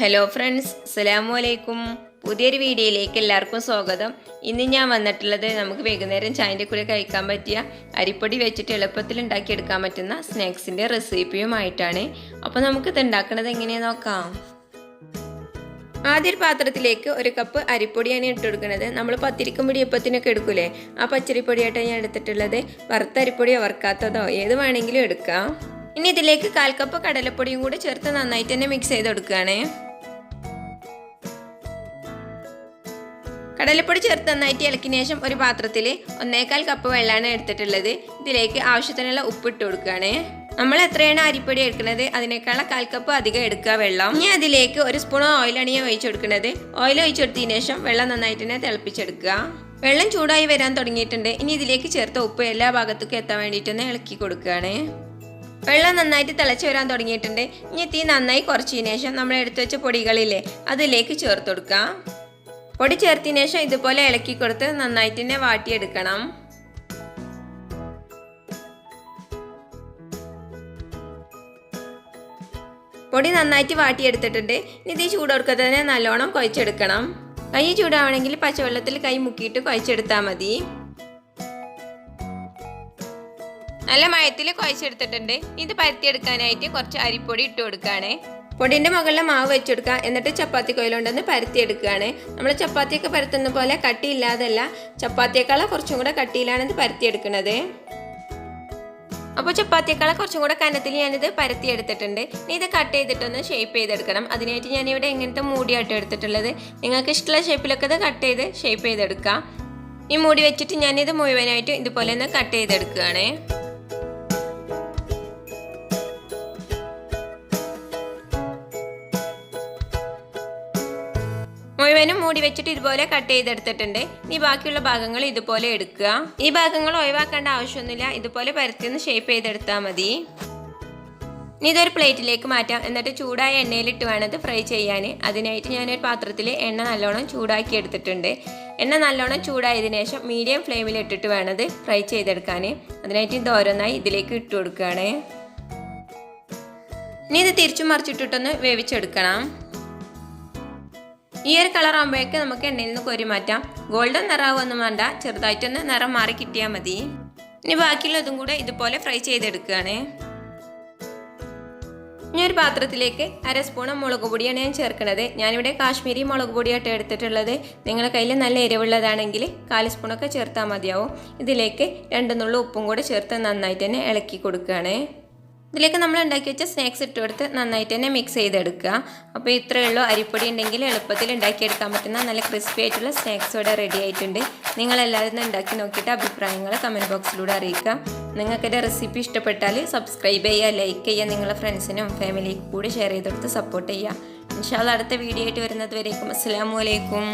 Hello friends, അസ്സലാമലൈക്കും. പുതിയൊരു വീഡിയോയിലേക്ക് എല്ലാവർക്കും സ്വാഗതം. ഇന്ന് ഞാൻ വന്നിട്ടുള്ളത് നമുക്ക് വൈകുന്നേരം ചായൻ്റെ കൂടെ കഴിക്കാൻ പറ്റിയ അരിപ്പൊടി വെച്ചിട്ട് എളുപ്പത്തിൽ ഉണ്ടാക്കിയെടുക്കാൻ പറ്റുന്ന സ്നാക്സിൻ്റെ റെസിപ്പിയുമായിട്ടാണ്. അപ്പോൾ നമുക്കിത് ഉണ്ടാക്കുന്നത് എങ്ങനെയാണെന്ന് നോക്കാം. ആദ്യം ഒരു പാത്രത്തിലേക്ക് 1 കപ്പ് അരിപ്പൊടിയാണ് ഇട്ട് കൊടുക്കുന്നത്. നമ്മൾ പത്തിരിക്കും പിടിയപ്പത്തിനൊക്കെ എടുക്കൂലേ, ആ പച്ചരിപ്പൊടിയായിട്ടാണ് ഞാൻ എടുത്തിട്ടുള്ളത്. വറുത്ത അരിപ്പൊടിയോ വറുക്കാത്തതോ ഏത് വേണമെങ്കിലും എടുക്കാം. ഇനി ഇതിലേക്ക് 1/4 കപ്പ് കടലപ്പൊടിയും കൂടി ചേർത്ത് നന്നായിട്ട് തന്നെ മിക്സ് ചെയ്ത് കൊടുക്കുകയാണ്. കടലപ്പൊടി ചേർത്ത് നന്നായിട്ട് ഇളക്കിയ ശേഷം ഒരു പാത്രത്തിൽ 1/4 കപ്പ് വെള്ളമാണ് എടുത്തിട്ടുള്ളത്. ഇതിലേക്ക് ആവശ്യത്തിനുള്ള ഉപ്പ് ഇട്ട് കൊടുക്കുകയാണ്. നമ്മൾ എത്രയാണ് അരിപ്പൊടി എടുക്കുന്നത് അതിനേക്കാൾ 1/4 കപ്പ് അധികം എടുക്കുക വെള്ളം. ഇനി അതിലേക്ക് 1 സ്പൂൺ ഓയിലാണ് ഞാൻ ഒഴിച്ചു കൊടുക്കുന്നത്. ഓയിൽ ഒഴിച്ചു കൊടുത്തതിന് ശേഷം വെള്ളം നന്നായിട്ട് തന്നെ തിളപ്പിച്ചെടുക്കുക. വെള്ളം ചൂടായി വരാൻ തുടങ്ങിയിട്ടുണ്ട്. ഇനി ഇതിലേക്ക് ചേർത്ത ഉപ്പ് എല്ലാ ഭാഗത്തേക്കും എത്താൻ വേണ്ടിയിട്ടൊന്ന് ഇളക്കി കൊടുക്കുകയാണ്. വെള്ളം നന്നായിട്ട് തിളച്ച് വരാൻ തുടങ്ങിയിട്ടുണ്ട്. ഇനി തീ നന്നായി കുറച്ചതിന് ശേഷം നമ്മൾ എടുത്തു വെച്ച പൊടികളില്ലേ അതിലേക്ക് ചേർത്ത് കൊടുക്കാം. പൊടി ചേർത്തതിന് ശേഷം ഇതുപോലെ ഇളക്കി കൊടുത്ത് നന്നായിട്ട് തന്നെ വാട്ടിയെടുക്കണം. പൊടി നന്നായിട്ട് വാട്ടിയെടുത്തിട്ടുണ്ട്. ഇനി ഇത് ചൂടോടുക്കത്ത് തന്നെ നല്ലോണം കുഴച്ചെടുക്കണം. കൈ ചൂടാവണമെങ്കിൽ പച്ചവെള്ളത്തിൽ കൈ മുക്കിയിട്ട് കുഴച്ചെടുത്താൽ മതി. നല്ല മയത്തിൽ കുഴച്ചെടുത്തിട്ടുണ്ട്. ഇത് പരത്തിയെടുക്കാനായിട്ട് കുറച്ച് അരിപ്പൊടി ഇട്ട് കൊടുക്കുകയാണ്. പൊടിൻ്റെ മുകളിൽ മാവ് വെച്ചെടുക്കുക. എന്നിട്ട് ചപ്പാത്തി കോയിലുണ്ടെന്ന് പരത്തിയെടുക്കുകയാണ്. നമ്മൾ ചപ്പാത്തിയൊക്കെ പരത്തുന്ന പോലെ കട്ടിയില്ലാതല്ല, ചപ്പാത്തിയേക്കാൾ കുറച്ചും കൂടെ കട്ടിയിലാണ് ഇത് പരത്തിയെടുക്കുന്നത്. അപ്പോൾ ചപ്പാത്തിയേക്കാൾ കുറച്ചും കൂടെ കനത്തിൽ ഞാനിത് പരത്തിയെടുത്തിട്ടുണ്ട്. ഇനി ഇത് കട്ട് ചെയ്തിട്ടൊന്ന് ഷേപ്പ് ചെയ്തെടുക്കണം. അതിനായിട്ട് ഞാനിവിടെ ഇങ്ങനത്തെ മൂടിയായിട്ട് എടുത്തിട്ടുള്ളത്. നിങ്ങൾക്ക് ഇഷ്ടമുള്ള ഷേപ്പിലൊക്കെ ഇത് കട്ട് ചെയ്ത് ഷേപ്പ് ചെയ്തെടുക്കാം. ഈ മൂടി വെച്ചിട്ട് ഞാനിത് മുഴുവനായിട്ട് ഇതുപോലെ ഒന്ന് കട്ട് ചെയ്തെടുക്കുകയാണ്. മുഴുവനും മൂടി വെച്ചിട്ട് ഇതുപോലെ കട്ട് ചെയ്തെടുത്തിട്ടുണ്ട്. ഇനി ബാക്കിയുള്ള ഭാഗങ്ങൾ ഇതുപോലെ എടുക്കുക. ഈ ഭാഗങ്ങൾ ഒഴിവാക്കേണ്ട ആവശ്യമൊന്നുമില്ല, ഇതുപോലെ പരത്തിന്ന് ഷേപ്പ് ചെയ്തെടുത്താൽ മതി. ഇനി ഇതൊരു പ്ലേറ്റിലേക്ക് മാറ്റാം. എന്നിട്ട് ചൂടായ എണ്ണയിലിട്ട് വേണം ഇത് ഫ്രൈ ചെയ്യാൻ. അതിനായിട്ട് ഞാനൊരു പാത്രത്തിൽ എണ്ണ നല്ലോണം ചൂടാക്കി എടുത്തിട്ടുണ്ട്. എണ്ണ നല്ലോണം ചൂടായതിനു ശേഷം മീഡിയം ഫ്ലെയിമിൽ ഇട്ടിട്ട് വേണം ഇത് ഫ്രൈ ചെയ്തെടുക്കാൻ. അതിനായിട്ട് ഇത് ഓരോന്നായി ഇതിലേക്ക് ഇട്ട് കൊടുക്കുകയാണ്. ഇനി ഇത് തിരിച്ചു മറിച്ചിട്ടിട്ടൊന്ന് വേവിച്ചെടുക്കണം. ഈ ഒരു കളർ ആകുമ്പോഴേക്ക് നമുക്ക് എണ്ണയിൽ നിന്ന് കോരി മാറ്റാം. ഗോൾഡൻ നിറാവൊന്നും വേണ്ട, ചെറുതായിട്ടൊന്ന് നിറം മാറി കിട്ടിയാൽ മതി. ഇനി ബാക്കിയുള്ളതും കൂടെ ഇതുപോലെ ഫ്രൈ ചെയ്തെടുക്കുകയാണ്. ഇനി ഒരു പാത്രത്തിലേക്ക് 1/2 സ്പൂൺ മുളക് പൊടിയാണ് ഞാൻ ചേർക്കുന്നത്. ഞാനിവിടെ കാശ്മീരി മുളക് പൊടിയായിട്ട് എടുത്തിട്ടുള്ളത്. നിങ്ങളുടെ കയ്യിൽ നല്ല എരിവുള്ളതാണെങ്കിൽ 1/4 സ്പൂണൊക്കെ ചേർത്താൽ മതിയാവും. ഇതിലേക്ക് 2 നുള്ളു ഉപ്പും കൂടെ ചേർത്ത് നന്നായിട്ട് തന്നെ ഇളക്കി കൊടുക്കുകയാണ്. ഇതിലേക്ക് നമ്മൾ ഉണ്ടാക്കി വെച്ച സ്നാക്സ് ഇട്ട് കൊടുത്ത് നന്നായിട്ട് തന്നെ മിക്സ് ചെയ്തെടുക്കുക. അപ്പോൾ ഇത്രയേ ഉള്ളൂ. അരിപ്പൊടി ഉണ്ടെങ്കിൽ എളുപ്പത്തിൽ ഉണ്ടാക്കിയെടുക്കാൻ പറ്റുന്ന നല്ല ക്രിസ്പി ആയിട്ടുള്ള സ്നാക്സ് ഇവിടെ റെഡി ആയിട്ടുണ്ട്. നിങ്ങളെല്ലാവരും ഉണ്ടാക്കി നോക്കിയിട്ട് അഭിപ്രായങ്ങൾ കമൻറ്റ് ബോക്സിലൂടെ അറിയിക്കുക. നിങ്ങൾക്ക് എൻ്റെ റെസിപ്പി ഇഷ്ടപ്പെട്ടാൽ സബ്സ്ക്രൈബ് ചെയ്യുക, ലൈക്ക് ചെയ്യുക, നിങ്ങളുടെ ഫ്രണ്ട്സിനും ഫാമിലിക്കും കൂടി ഷെയർ ചെയ്തെടുത്ത് സപ്പോർട്ട് ചെയ്യുക. ഇൻഷാ അല്ലാഹ് അടുത്ത വീഡിയോ ആയിട്ട് വരുന്നത് വരേക്കും അസ്സലാമു അലൈക്കും.